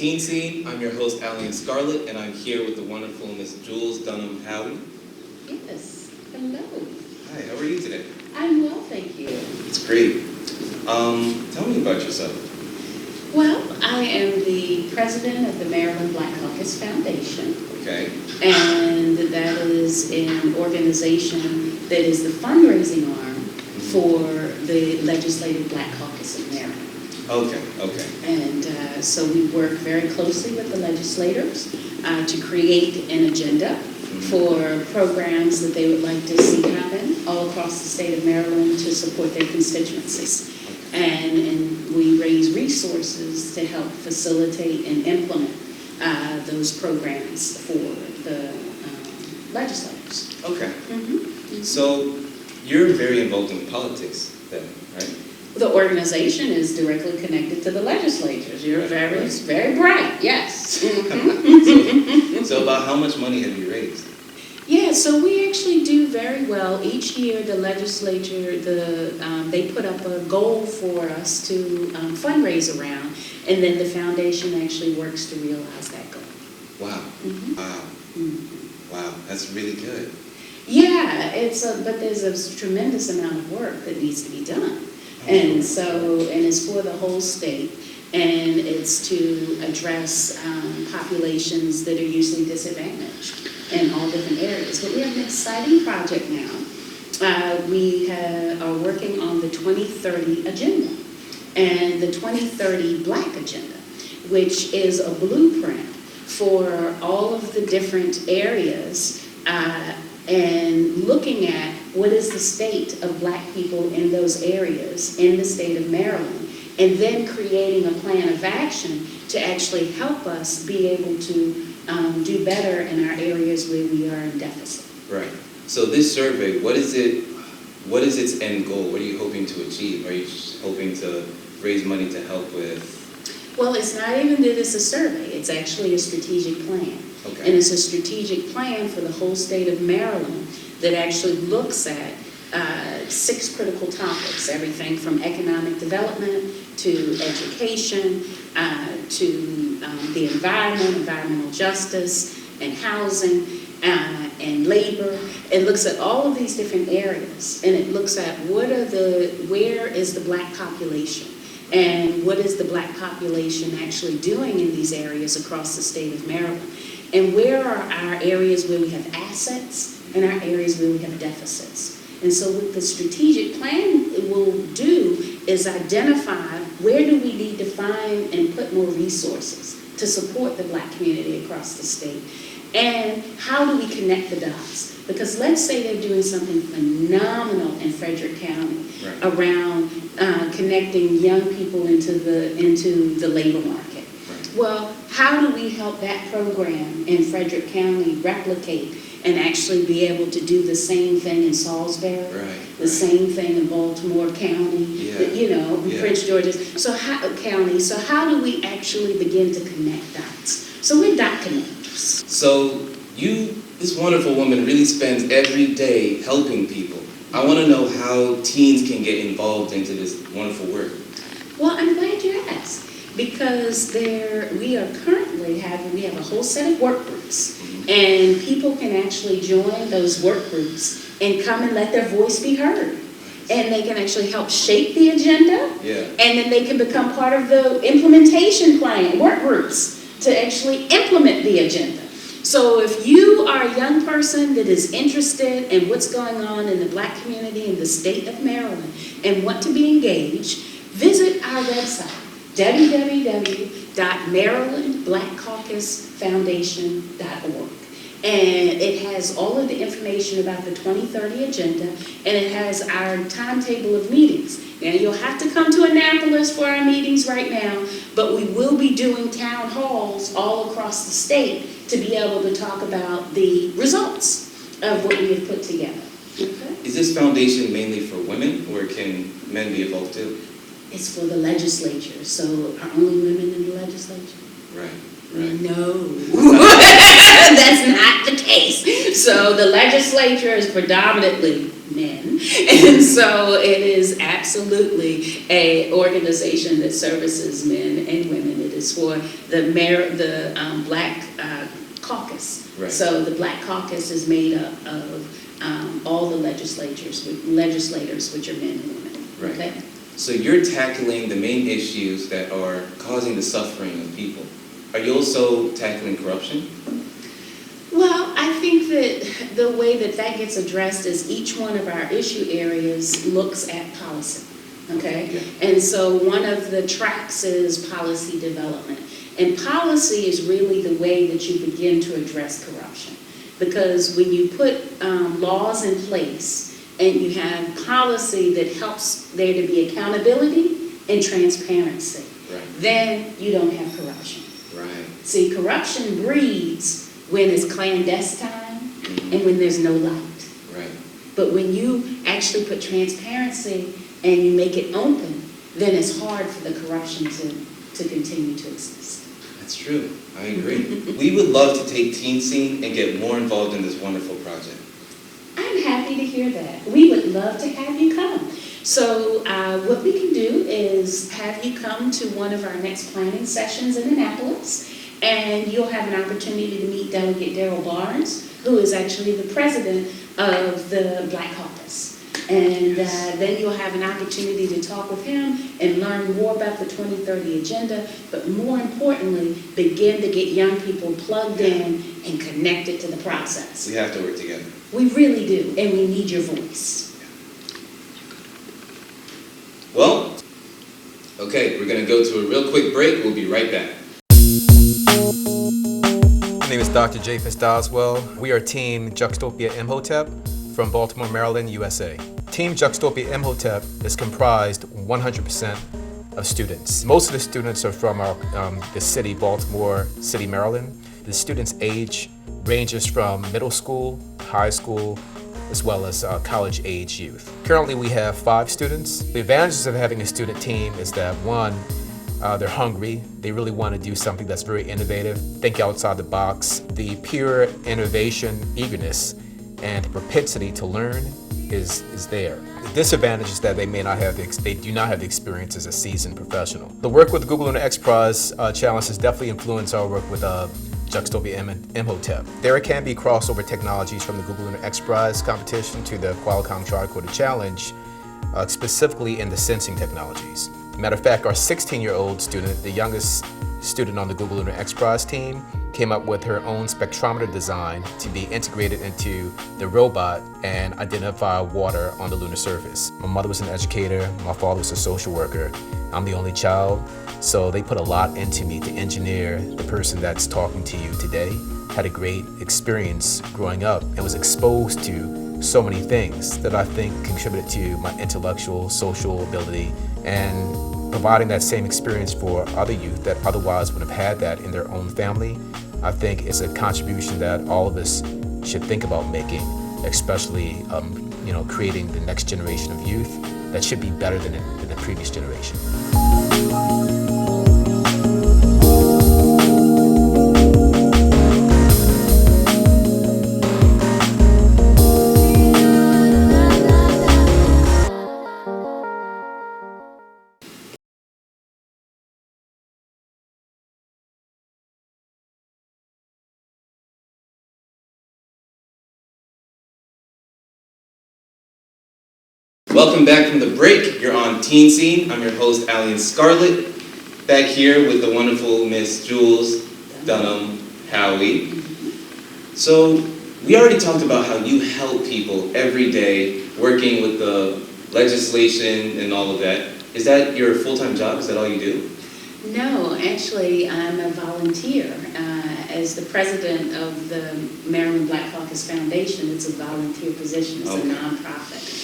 Teen Scene. I'm your host, Alian Scarlett, and I'm here with the wonderful Miss Jules Dunham-Howey. Yes. Hello. Hi, how are you today? I'm well, thank you. It's great. Tell me about yourself. Well, I am the president of the Maryland Black Caucus Foundation. Okay. And that is an organization that is the fundraising arm for the Legislative Black Caucus of Maryland. Okay, okay. And so we work very closely with the legislators to create an agenda for programs that they would like to see happen all across the state of Maryland to support their constituencies. And we raise resources to help facilitate and implement those programs for the legislators. Okay. So you're very involved in politics then, right? The organization is directly connected to the legislatures. You're very, very bright, yes. So about how much money have you raised? Yeah, so we actually do very well. Each year the legislature, they put up a goal for us to fundraise around, and then the foundation actually works to realize that goal. Wow. Wow. Wow, that's really good. Yeah, but there's a tremendous amount of work that needs to be done. And it's for the whole state, and it's to address populations that are usually disadvantaged in all different areas. But we have an exciting project now. We are working on the 2030 agenda, and the 2030 Black Agenda, which is a blueprint for all of the different areas and looking at what is the state of Black people in those areas in the state of Maryland, and then creating a plan of action to actually help us be able to do better in our areas where we are in deficit. Right. So this survey, what is its end goal? What are you hoping to achieve? Are you hoping to raise money to help with? Well, it's not even that it's a survey. It's actually a strategic plan. Okay. And it's a strategic plan for the whole state of Maryland that actually looks at 6 critical topics, everything from economic development to education to the environment, environmental justice, and housing, and labor. It looks at all of these different areas, and it looks at where is the Black population, and what is the Black population actually doing in these areas across the state of Maryland, and where are our areas where we have assets and our areas where we have deficits. And so what the strategic plan will do is identify where do we need to find and put more resources to support the Black community across the state, and how do we connect the dots? Because let's say they're doing something phenomenal in Frederick County around connecting young people into the labor market. Well, how do we help that program in Frederick County replicate and actually be able to do the same thing in Salisbury, the same thing in Baltimore County, Prince George's County. So how do we actually begin to connect dots? So we're dot connectors. So this wonderful woman really spends every day helping people. I want to know how teens can get involved into this wonderful work. Well, I'm glad you asked, because we have a whole set of work groups, and people can actually join those work groups and come and let their voice be heard. And they can actually help shape the agenda, and then they can become part of the implementation plan, work groups, to actually implement the agenda. So if you are a young person that is interested in what's going on in the Black community in the state of Maryland and want to be engaged, visit our website, www.marylandblackcaucusfoundation.org. And it has all of the information about the 2030 agenda, and it has our timetable of meetings. Now, you'll have to come to Annapolis for our meetings right now, but we will be doing town halls all across the state to be able to talk about the results of what we have put together. Okay? Is this foundation mainly for women, or can men be involved too? It's for the legislature, so are only women in the legislature? Right. No, that's not the case. So the legislature is predominantly men, and so it is absolutely an organization that services men and women. It is It's for the mayor, the Black Caucus. Right. So the Black Caucus is made up of all the legislators, which are men and women. Right. Okay? So you're tackling the main issues that are causing the suffering of people. Are you also tackling corruption? Well, I think that the way that gets addressed is each one of our issue areas looks at policy, okay? Yeah. And so one of the tracks is policy development. And policy is really the way that you begin to address corruption. Because when you put laws in place and you have policy that helps there to be accountability and transparency, right, then you don't have corruption. Right. See, corruption breeds when it's clandestine and when there's no light. Right. But when you actually put transparency and you make it open, then it's hard for the corruption to continue to exist. That's true. I agree. We would love to take Teen Scene and get more involved in this wonderful project. I'm happy to hear that. We would love to have you come. So what we can do is have you come to one of our next planning sessions in Annapolis, and you'll have an opportunity to meet Delegate Darrell Barnes, who is actually the president of the Black Caucus. And then you'll have an opportunity to talk with him and learn more about the 2030 agenda, but more importantly, begin to get young people plugged in and connected to the process. We have to work together. We really do, and we need your voice. Well, okay, we're going to go to a real quick break. We'll be right back. My name is Dr. J. Fistoswell. We are Team Juxtopia Imhotep from Baltimore, Maryland, USA. Team Juxtopia Imhotep is comprised 100% of students. Most of the students are from the city, Baltimore City, Maryland. The students' age ranges from middle school, high school, as well as college-age youth. Currently, we have 5 students. The advantages of having a student team is that, one, they're hungry. They really want to do something that's very innovative, think outside the box. The pure innovation, eagerness, and propensity to learn is there. The disadvantage is that they do not have the experience as a seasoned professional. The work with the Google Lunar X Prize Challenge has definitely influenced our work with Juxtopia Imhotep. There can be crossover technologies from the Google Lunar X Prize competition to the Qualcomm Tricorder Challenge, specifically in the sensing technologies. Matter of fact, our 16-year-old student, the youngest student on the Google Lunar X Prize team, came up with her own spectrometer design to be integrated into the robot and identify water on the lunar surface. My mother was an educator, my father was a social worker. I'm the only child, so they put a lot into me to engineer the person that's talking to you today. Had a great experience growing up and was exposed to so many things that I think contributed to my intellectual, social ability, and providing that same experience for other youth that otherwise would have had that in their own family, I think is a contribution that all of us should think about making, especially creating the next generation of youth that should be better than the previous generation. Welcome back from the break. You're on Teen Scene. I'm your host, Alian Scarlett, back here with the wonderful Miss Jules Dunham Howie. So we already talked about how you help people every day working with the legislation and all of that. Is that your full-time job? Is that all you do? No, actually, I'm a volunteer. As the president of the Maryland Black Caucus Foundation, it's a volunteer position, it's a nonprofit.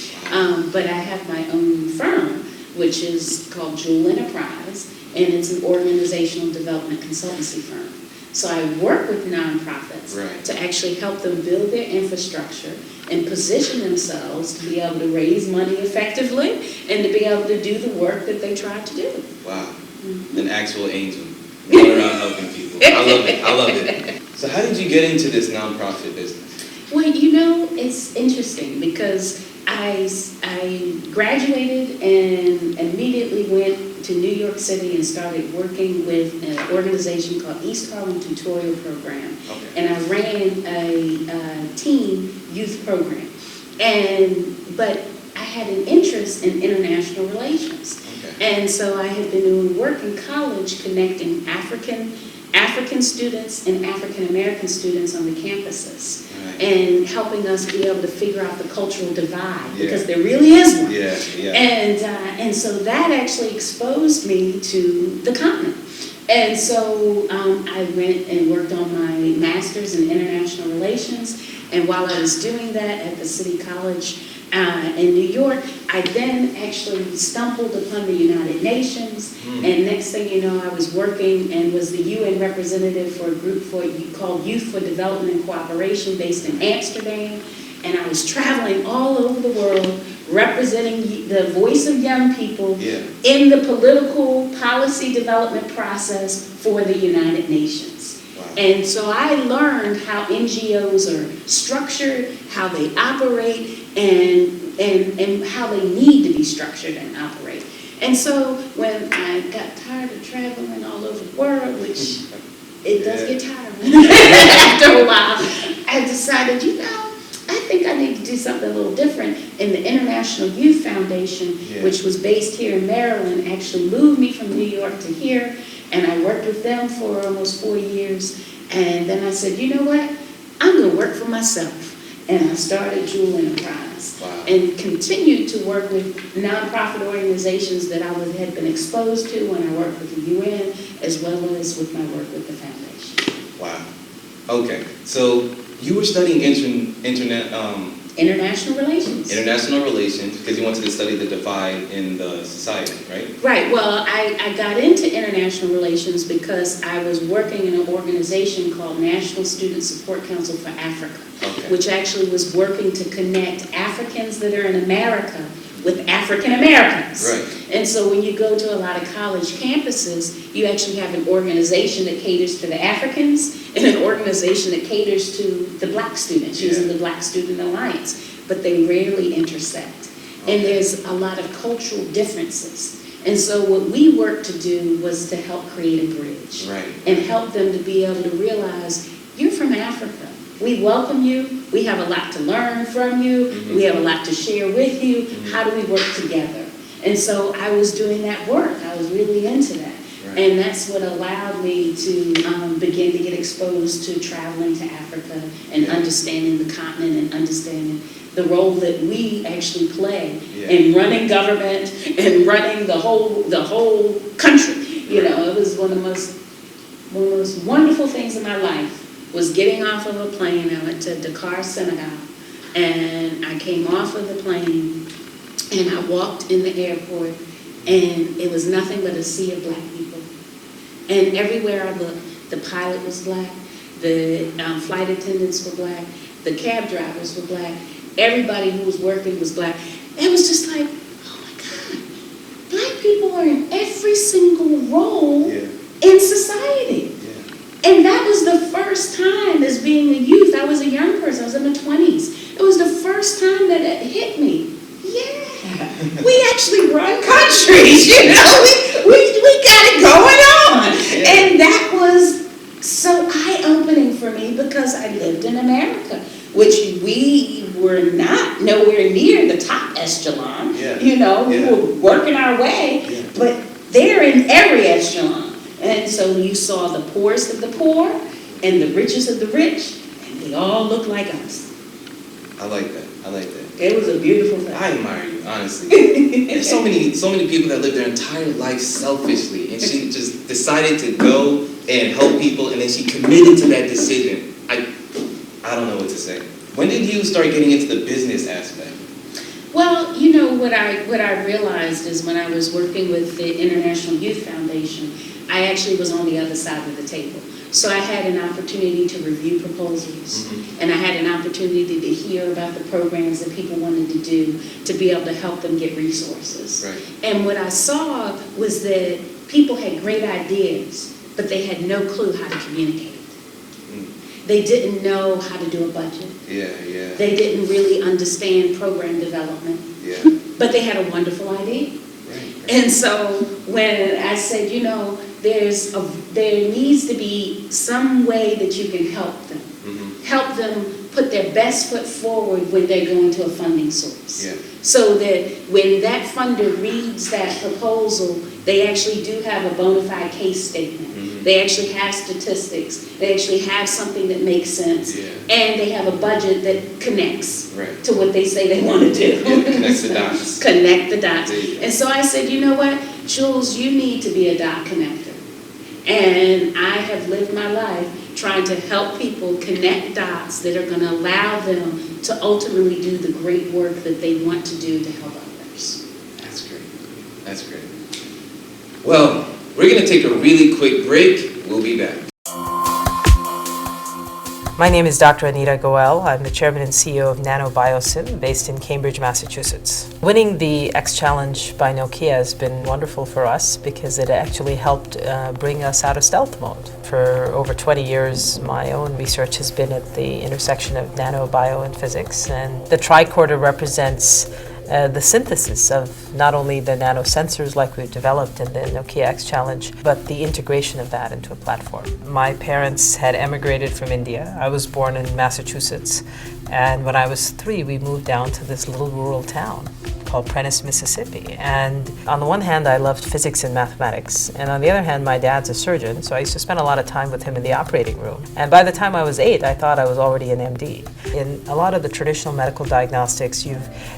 But I have my own firm, which is called Jewel Enterprise, and it's an organizational development consultancy firm. So I work with nonprofits to actually help them build their infrastructure and position themselves to be able to raise money effectively and to be able to do the work that they try to do. Wow. Mm-hmm. An actual angel. Going around helping people. I love it. I love it. So how did you get into this nonprofit business? Well, it's interesting because I graduated and immediately went to New York City and started working with an organization called East Harlem Tutorial Program. Okay. And I ran a teen youth program. But I had an interest in international relations. Okay. And so I had been doing work in college connecting African students and African American students on the campuses. Right. And helping us be able to figure out the cultural divide, Yeah. because there really is one. Yeah, yeah. And so that actually exposed me to the continent. And so I went and worked on my master's in international relations. And while I was doing that at the City College in New York, I then actually stumbled upon the United Nations. And next thing you know, I was working and was the UN representative for a group called Youth for Development and Cooperation based in Amsterdam. And I was traveling all over the world representing the voice of young people in the political policy development process for the United Nations. Wow. And so I learned how NGOs are structured, how they operate, and how they need to be structured and operate. And so when I got tired of traveling all over the world, which it does get tiring after a while, I decided, I think I need to do something a little different. And the International Youth Foundation, which was based here in Maryland, actually moved me from New York to here. And I worked with them for almost 4 years. And then I said, you know what? I'm going to work for myself. And I started Jewel Enterprise. Wow. And continued to work with nonprofit organizations that I had been exposed to when I worked with the UN, as well as with my work with the foundation. Wow. Okay. So you were studying International relations. International relations, because you wanted to study the divide in the society, right? Right. Well, I got into international relations because I was working in an organization called National Student Support Council for Africa, which actually was working to connect Africans that are in America with African Americans. Right. And so when you go to a lot of college campuses, you actually have an organization that caters to the Africans and an organization that caters to the black students, using the Black Student Alliance, but they rarely intersect. And there's a lot of cultural differences. And so what we worked to do was to help create a bridge. Right. And help them to be able to realize, you're from Africa. We welcome you. We have a lot to learn from you. We have a lot to share with you. How do we work together? And so I was doing that work. I was really into that. Right. And that's what allowed me to begin to get exposed to traveling to Africa and understanding the continent and understanding the role that we actually play in running government and running the whole country. You know, it was one of the most wonderful things in my life was getting off of a plane. I went to Dakar, Senegal, and I came off of the plane and I walked in the airport, and it was nothing but a sea of black people. And everywhere I looked, the pilot was black, the flight attendants were black, the cab drivers were black, everybody who was working was black. It was just like, oh my God, black people are in every single role in society. And that was the first time, as being a youth, I was a young person, I was in my 20s. It was the first time that it hit me. Yeah, we actually run countries, you know, we got it going on. And that was so eye-opening for me because I lived in America, which we were not nowhere near the top echelon. You know, we were working our way, but they're in every echelon. And so you saw the poorest of the poor and the richest of the rich, and they all looked like us. I like that. I like that. It was a beautiful thing. I admire you, honestly. There's so many people that live their entire life selfishly, and she just decided to go and help people, and then she committed to that decision. I don't know what to say. When did you start getting into the business aspect? Well, you know, what I realized is when I was working with the International Youth Foundation, I actually was on the other side of the table. So I had an opportunity to review proposals, and I had an opportunity to hear about the programs that people wanted to do to be able to help them get resources. Right. And what I saw was that people had great ideas, but they had no clue how to communicate. They didn't know how to do a budget. Yeah, yeah. They didn't really understand program development. Yeah. But they had a wonderful idea. Right. And so when I said, you know, there needs to be some way that you can help them. Mm-hmm. Help them put their best foot forward when they're going to a funding source. Yeah. So that when that funder reads that proposal, they actually do have a bona fide case statement. Mm-hmm. They actually have statistics. They actually have something that makes sense. Yeah. And they have a budget that connects Right. to what they say they want to do. Yeah, connects the dots. Connect the dots. There you go. And so I said, you know what, Jules, you need to be a dot connector. And I have lived my life trying to help people connect dots that are going to allow them to ultimately do the great work that they want to do to help others. That's great. That's great. Well, we're going to take a really quick break. We'll be back. My name is Dr. Anita Goel. I'm the chairman and CEO of NanoBioSim, based in Cambridge, Massachusetts. Winning the X Challenge by Nokia has been wonderful for us because it actually helped bring us out of stealth mode. For over 20 years, my own research has been at the intersection of nano, bio, and physics. And the tricorder represents the synthesis of not only the nanosensors like we've developed in the Nokia X Challenge, but the integration of that into a platform. My parents had emigrated from India. I was born in Massachusetts, and when I was 3, we moved down to this little rural town called Prentice, Mississippi. And on the one hand, I loved physics and mathematics, and on the other hand, my dad's a surgeon, so I used to spend a lot of time with him in the operating room. And by the time I was 8, I thought I was already an MD. In a lot of the traditional medical diagnostics,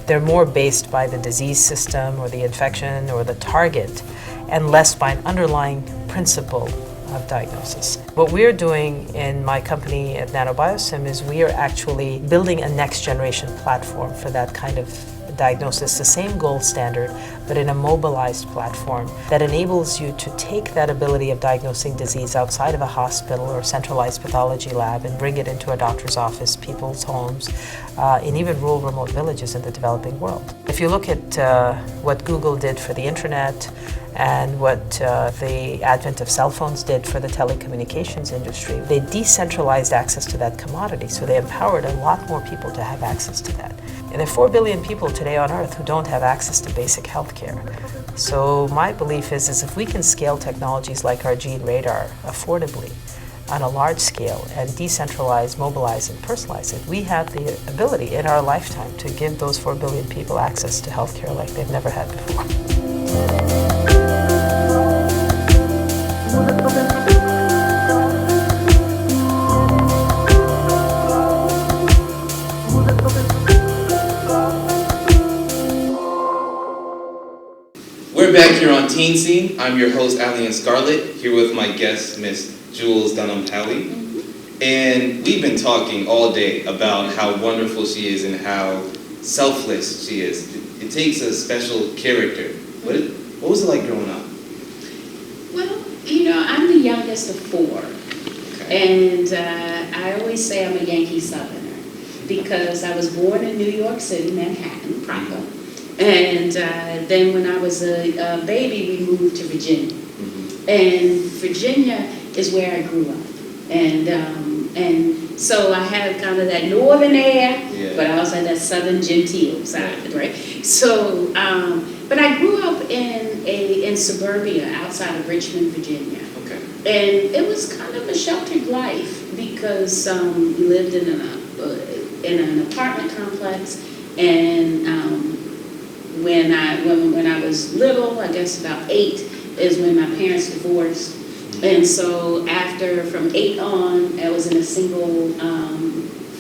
they're more based by the disease system or the infection or the target, and less by an underlying principle of diagnosis. What we're doing in my company at NanoBioSim is we are actually building a next generation platform for that kind of diagnosis, the same gold standard, but in a mobilized platform that enables you to take that ability of diagnosing disease outside of a hospital or centralized pathology lab and bring it into a doctor's office, people's homes, in even rural remote villages in the developing world. If you look at what Google did for the internet and what the advent of cell phones did for the telecommunications industry, they decentralized access to that commodity, so they empowered a lot more people to have access to that. And there are 4 billion people today on Earth who don't have access to basic health care. So my belief is if we can scale technologies like our gene radar affordably on a large scale and decentralize, mobilize, and personalize it, we have the ability in our lifetime to give those 4 billion people access to health care like they've never had before. We're back here on Teen Scene. I'm your host, Alian Scarlett, here with my guest, Miss Jules Dunham-Howie. And we've been talking all day about how wonderful she is and how selfless she is. It takes a special character. What was it like growing up? Well, you know, I'm the youngest of 4. Okay. And I always say I'm a Yankee Southerner because I was born in New York City, Manhattan, proper. And then when I was a baby, we moved to Virginia. Mm-hmm. And Virginia is where I grew up. And so I had kind of that northern air, Yeah. but I also had that southern genteel side, right? So, but I grew up in suburbia outside of Richmond, Virginia. Okay. And it was kind of a sheltered life because we lived in an apartment complex, and when I was little, I guess about 8, is when my parents divorced. And so from 8 on, I was in a single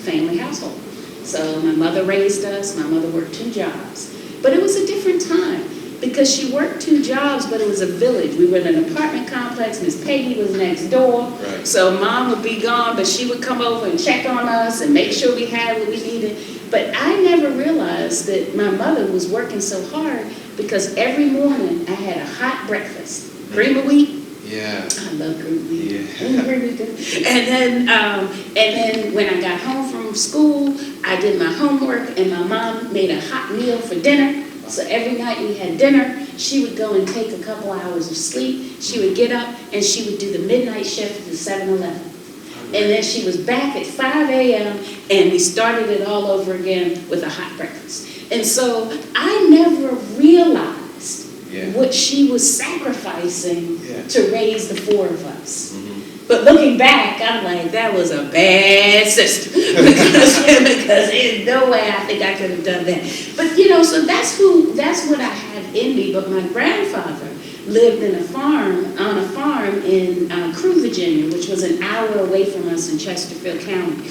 family household. So my mother raised us, my mother worked 2 jobs. But it was a different time because she worked 2 jobs, but it was a village. We were in an apartment complex, Miss Peggy was next door. Right. So Mom would be gone, but she would come over and check on us and make sure we had what we needed. But I never realized that my mother was working so hard because every morning I had a hot breakfast. Cream of wheat. Yeah. I love cream of wheat. Yeah. Cream of wheat. And then when I got home from school, I did my homework and my mom made a hot meal for dinner. So every night we had dinner. She would go and take a couple hours of sleep. She would get up and she would do the midnight shift at the 7-Eleven. And then she was back at 5 a.m. and we started it all over again with a hot breakfast. And so I never realized what she was sacrificing to raise the 4 of us. But looking back, I'm like, that was a bad sister. because there's no way I think I could have done that. But so that's what I have in me. But my grandfather lived on a farm in Crewe, Virginia, which was an hour away from us in Chesterfield County.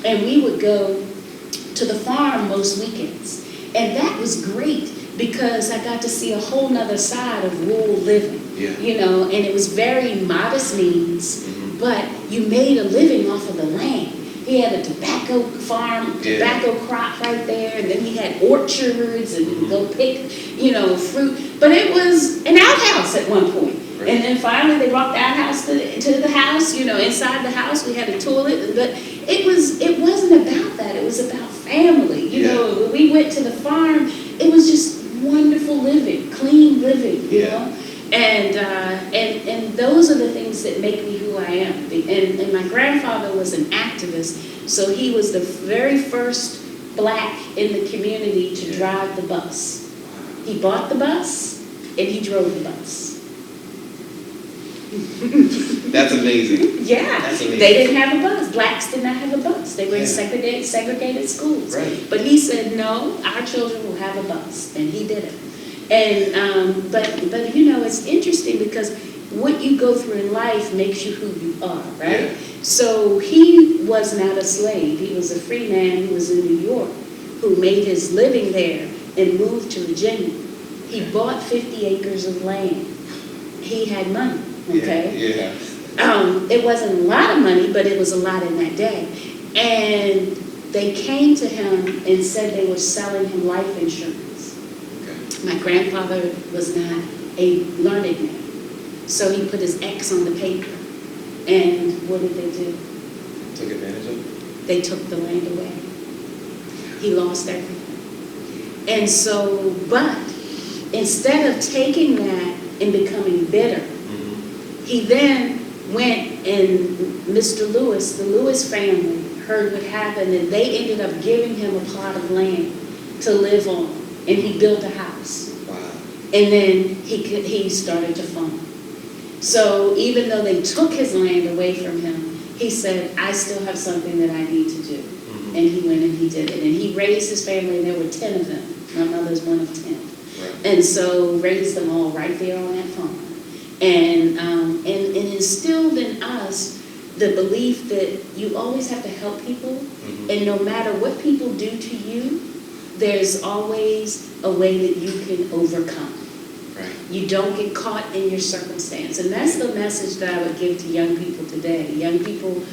And we would go to the farm most weekends. And that was great because I got to see a whole nother side of rural living. And it was very modest means, but you made a living off of the land. He had a tobacco farm, tobacco crop right there, and then he had orchards, and you go pick, fruit. But it was an outhouse at one point. Right. And then finally they brought the outhouse to the house. Inside the house we had a toilet, but it wasn't about that. It was about family. When we went to the farm, it was just wonderful living, clean living. You know. And those are the things that make me who I am. And my grandfather was an activist, so he was the very first black in the community to drive the bus. He bought the bus and he drove the bus. That's amazing. Yeah, that's amazing. They didn't have a bus. Blacks did not have a bus. They were in segregated schools. Right. But he said, no, our children will have a bus, and he did it. And but it's interesting because what you go through in life makes you who you are, right? So he was not a slave. He was a free man who was in New York, who made his living there and moved to Virginia. He bought 50 acres of land. He had money, okay? It wasn't a lot of money, but it was a lot in that day. And they came to him and said they were selling him life insurance. My grandfather was not a learned man, so he put his X on the paper. And what did they do? Took advantage of it? They took the land away. He lost everything. And so, but instead of taking that and becoming bitter, he then went and Mr. Lewis, the Lewis family, heard what happened, and they ended up giving him a plot of land to live on. And he built a house. Wow. And then he started to farm. So even though they took his land away from him, he said, I still have something that I need to do. And he went and he did it. And he raised his family, and there were 10 of them. My mother's one of 10. Right. And so raised them all right there on that farm. And instilled in us the belief that you always have to help people. And no matter what people do to you, there's always a way that you can overcome. Right. You don't get caught in your circumstance. And that's the message that I would give to young people today. Young people,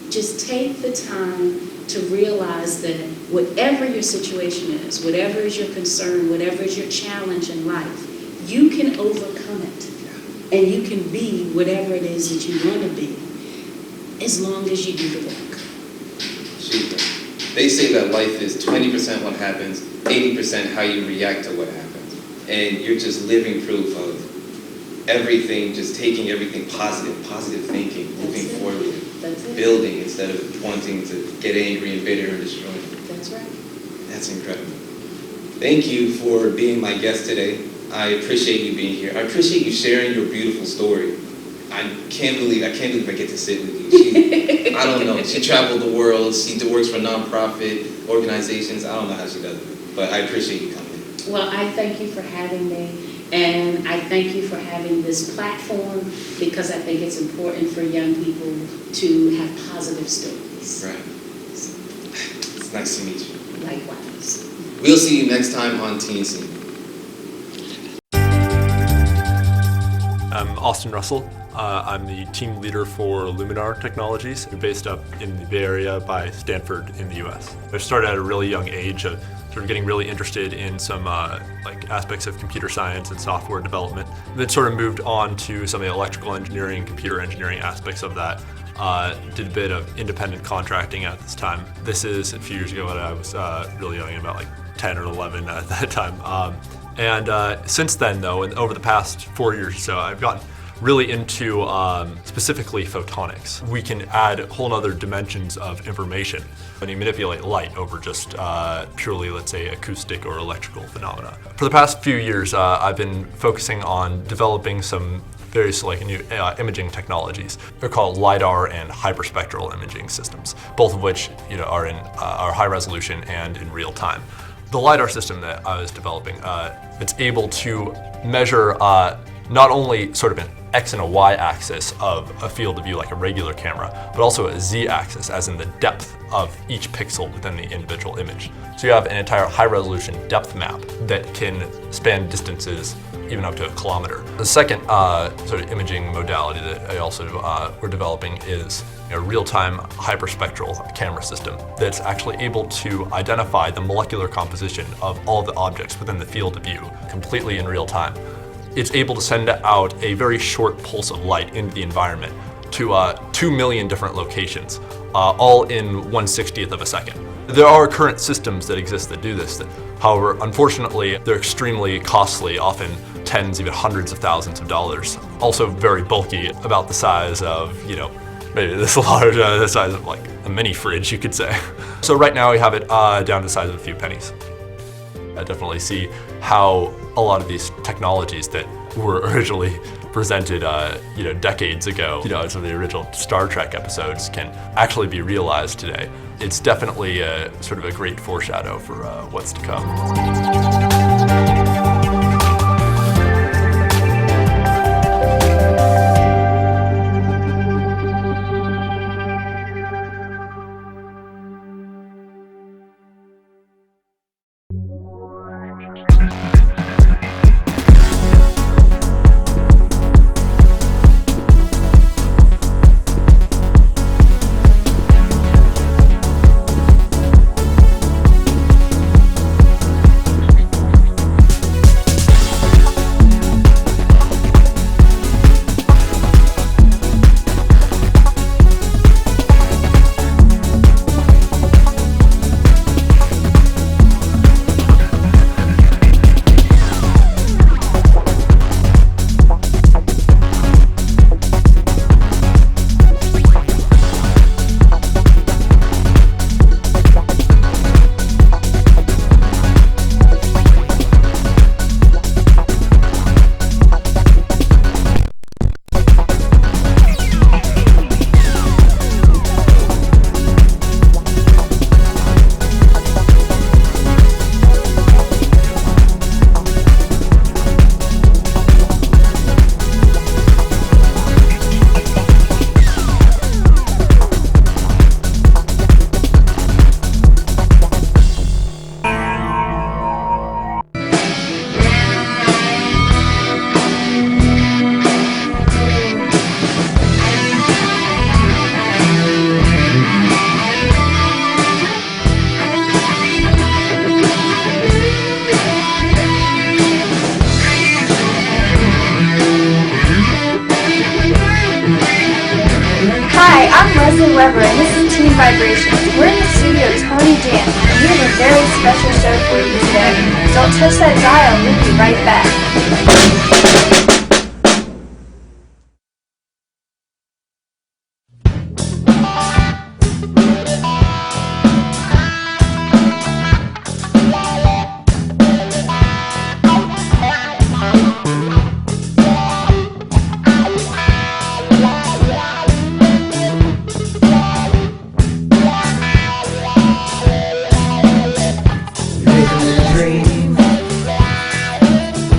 just take the time to realize that whatever your situation is, whatever is your concern, whatever is your challenge in life, you can overcome it. And you can be whatever it is that you want to be, as long as you do the work. Jesus. They say that life is 20% what happens, 80% how you react to what happens. And you're just living proof of everything, just taking everything positive thinking, moving forward, building instead of wanting to get angry and bitter and destroy. That's right. That's incredible. Thank you for being my guest today. I appreciate you being here. I appreciate you sharing your beautiful story. I can't believe I get to sit with you. I don't know. She traveled the world. She works for nonprofit organizations. I don't know how she does it, but I appreciate you coming. Well, I thank you for having me, and I thank you for having this platform because I think it's important for young people to have positive stories. Right. It's nice to meet you. Likewise. We'll see you next time on Teen Scene. I'm Austin Russell. I'm the team leader for Luminar Technologies, based up in the Bay Area by Stanford in the US. I started at a really young age of sort of getting really interested in some aspects of computer science and software development. Then sort of moved on to some of the electrical engineering, computer engineering aspects of that. Did a bit of independent contracting at this time. This is a few years ago when I was really young, about 10 or 11 at that time. And since then, though, and over the past 4 years or so, I've gotten really into specifically photonics. We can add whole other dimensions of information when you manipulate light over just purely, let's say, acoustic or electrical phenomena. For the past few years, I've been focusing on developing some various new imaging technologies. They're called LiDAR and hyperspectral imaging systems, both of which are high resolution and in real time. The LiDAR system that I was developing, it's able to measure not only sort of an X and a Y axis of a field of view like a regular camera, but also a Z axis, as in the depth of each pixel within the individual image. So you have an entire high resolution depth map that can span distances even up to a kilometer. The second sort of imaging modality that I also we're developing is a real-time hyperspectral camera system that's actually able to identify the molecular composition of all the objects within the field of view completely in real time. It's able to send out a very short pulse of light into the environment to 2 million different locations, all in 1/60th of a second. There are current systems that exist that do this. However, unfortunately, they're extremely costly, often tens, even hundreds of thousands of dollars. Also very bulky, about the size of, maybe this large, the size of like a mini fridge, you could say. So right now we have it down to the size of a few pennies. I definitely see how a lot of these technologies that were originally presented, decades ago, some of the original Star Trek episodes can actually be realized today. It's definitely sort of a great foreshadow for what's to come. Weber, and this is Teen Vibrations. We're in the studio with Tony Dan, and we have a very special show for you today. Don't touch that dial, we'll be right back.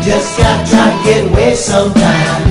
Just got time to get away sometime.